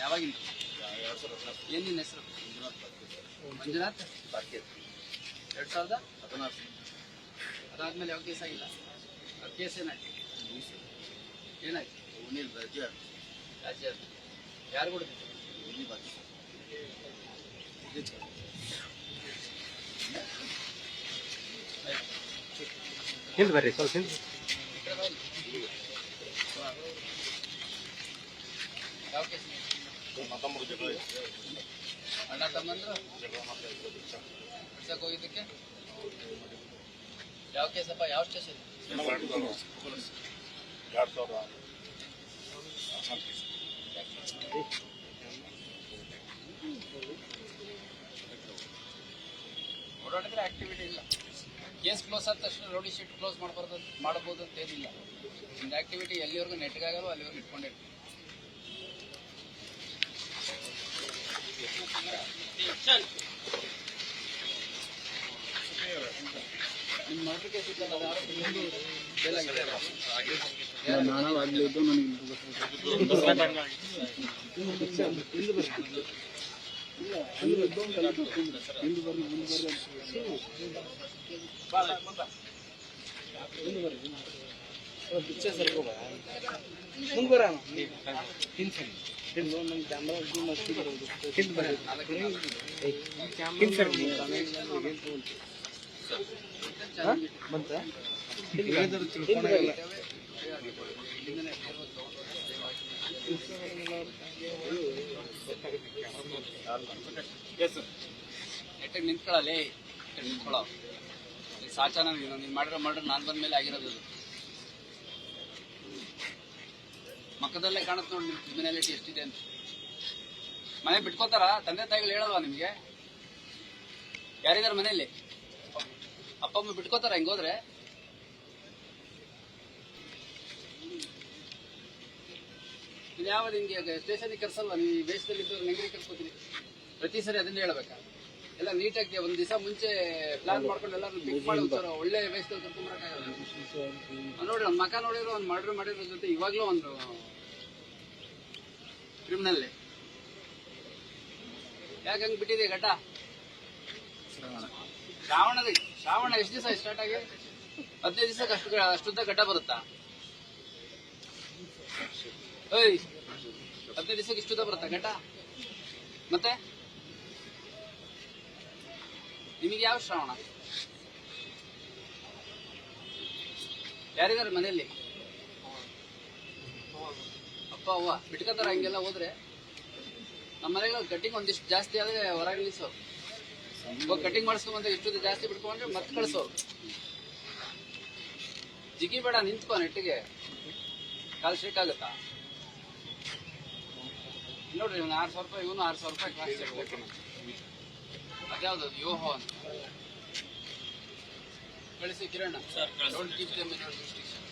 ಯಾವಾಗಿಂದ ಏನು ನಿನ್ನ ಹೆಸರು? ಮಂಜುನಾಥ್. 2016 ಅದಾದ್ಮೇಲೆ ಯಾವ ಕೇಸ್ ಆಗಿಲ್ಲ? ಕೇಸ್ ಏನಾಯ್ತು? ರಾಜ್ಯ ಯಾರು ಕೊಡ್ತಿದ್ರು? ಹಿಂದೆ ಬರ್ರಿ, ಸ್ವಲ್ಪ ಹಿಂದೆ. ಯಾವ ಕೇಸ್? ಅಣ್ಣ ತಮ್ಮಂದ್ರು ಬಿಡ್ಸಕ್ ಹೋಗಿದ್ದಕ್ಕೆ ಯಾವ ಕೇಸಪ್ಪ? ಯಾವ ಸ್ಟೇಷನ್? ಓಡಾಡಿದ್ರೆ ಆಕ್ಟಿವಿಟಿ ಇಲ್ಲ. ಕೇಸ್ ಕ್ಲೋಸ್ ಆದ ತಕ್ಷಣ ರೌಡಿ ಶೀಟ್ ಕ್ಲೋಸ್ ಮಾಡಬಹುದು ಅಂತ ಏನಿಲ್ಲ. ನಿಮ್ದು ಆಕ್ಟಿವಿಟಿ ಎಲ್ಲಿವರೆಗೂ ನೆಟ್ಗಾಗಲ್ಲ ಅಲ್ಲಿವರೆಗೂ ಇಟ್ಕೊಂಡಿರ್ತೀವಿ. ನಿಮ್ಮ ಮರ್ಡರ್ ಕೇಸ್ ಇತ್ತಲ್ಲ, ನೆಟ್ಟಿಗೆ ನಿಂತ್ಕೊಳ್ಳಲಿ, ನಿಂತ್ಕೊಳ್ಳೋ. ಸಾಚಾನ ನೀನು ಮಾಡಿರೋ ಮರ್ಡರ್ ನಾನು ಬಂದ ಮೇಲೆ ಆಗಿರೋದು. ಮಕ್ಕದಲ್ಲೇ ಕಾಣುತ್ತೆ ನೋಡಿ ನಿಮ್ಮ ಕ್ರಿಮಿನಾಲಿಟಿ ಎಷ್ಟಿದೆ ಅಂತ. ಮನೆ ಬಿಟ್ಕೋತಾರ? ತಂದೆ ತಾಯಿಗಳು ಹೇಳಲ್ವಾ ನಿಮ್ಗೆ? ಯಾರಿದಾರ ಮನೆಯಲ್ಲಿ? ಅಪ್ಪ ಅಮ್ಮ ಬಿಟ್ಕೋತಾರ ಹಿಂಗೋದ್ರೆ? ಇದು ಯಾವ್ದು ಹಿಂಗೆ ಸ್ಟೇಷನ್ಗೆ ಕರ್ಸಲ್ವಾ? ನೀವು ಈ ವೇಷದಲ್ಲಿ ಇದ್ದವ್ರು ನೆಂಗರಿ ಕರ್ಸ್ಕೊತೀನಿ ಪ್ರತಿ ಸರಿ ಅದನ್ನೇ ಹೇಳ್ಬೇಕಾ? ಎಲ್ಲ ನೀಟಾಗಿ ಒಂದ್ ದಿವಸ ಮುಂಚೆ ಪ್ಲಾನ್ ಮಾಡ್ಕೊಂಡು ಎಲ್ಲರೂ ಪಿಕ್ ಮಾಡಿ ಒಳ್ಳೆ ವೇಷದಲ್ಲಿ ಕರ್ಕೊಂಡ್ಬರಕ್ಕಾಗಲ್ಲ. ನೋಡಿ ಅವ್ನ ಮಕ ನೋಡಿರೋ ಅವ್ನು ಮರ್ಡರ್ ಮಾಡಿರೋ ಜೊತೆ ಇವಾಗ್ಲೂ ಒಂದು ಕ್ರಿಮಿನಲ್. ಯಾಕೆ ಹಂಗ್ ಬಿಟ್ಟಿದೆ ಘಟ? ಶ್ರಾವಣ ಎಷ್ಟು ದಿವಸ ಸ್ಟಾರ್ಟ್ ಆಗಿ? 15 ದಿವಸಕ್ಕೆ ಅಷ್ಟುದ್ದ ಘಟ ಬರುತ್ತಾ? 15 ದಿವಸಕ್ಕೆ ಇಷ್ಟುದ್ದ ಬರುತ್ತಾ ಘಟ? ಮತ್ತೆ ನಿಮಗೆ ಯಾವ ಶ್ರಾವಣ? ಯಾರಿದಾರೆ ಮನೆಯಲ್ಲಿ? ಅಪ್ಪ ಅವ್ವ ಬಿಟ್ಕೋತಾರ ಹಂಗೆಲ್ಲ ಹೋದ್ರೆ? ನಮ್ಮ ಮನೆಗಳು ಕಟಿಂಗ್ ಒಂದಿಷ್ಟು ಜಾಸ್ತಿ ಆದ್ರೆ ಹೊರಗೆ ನಿಲ್ಸೋರು. ಕಟಿಂಗ್ ಮಾಡಿಸ್ಕೊಂಬಂತ ಇಷ್ಟು ಜಾಸ್ತಿ ಬಿಟ್ಕೊಂಡ್ರೆ ಮತ್ತೆ ಕಳಿಸೋರು. ಜಿಗಿ ಬೇಡ, ನಿಂತ್ಕೊ ನೆಟ್ಟಿಗೆ. ಕಾಲ್ ಸ್ಟ್ರೇಕ್ ಆಗುತ್ತಾ? ನೋಡ್ರಿ ಇವನು 6,000 ರೂಪಾಯಿ, ಇವನು 6,000 ರೂಪಾಯಿ ಕ್ಲಾಸ್ ಚೆಕ್. ಅದ್ಯಾವ್ದು ಯೋಹೋ ಅಂತ ಕಳಿಸಿ ಕಿರಣ. Don't keep them in your jurisdiction.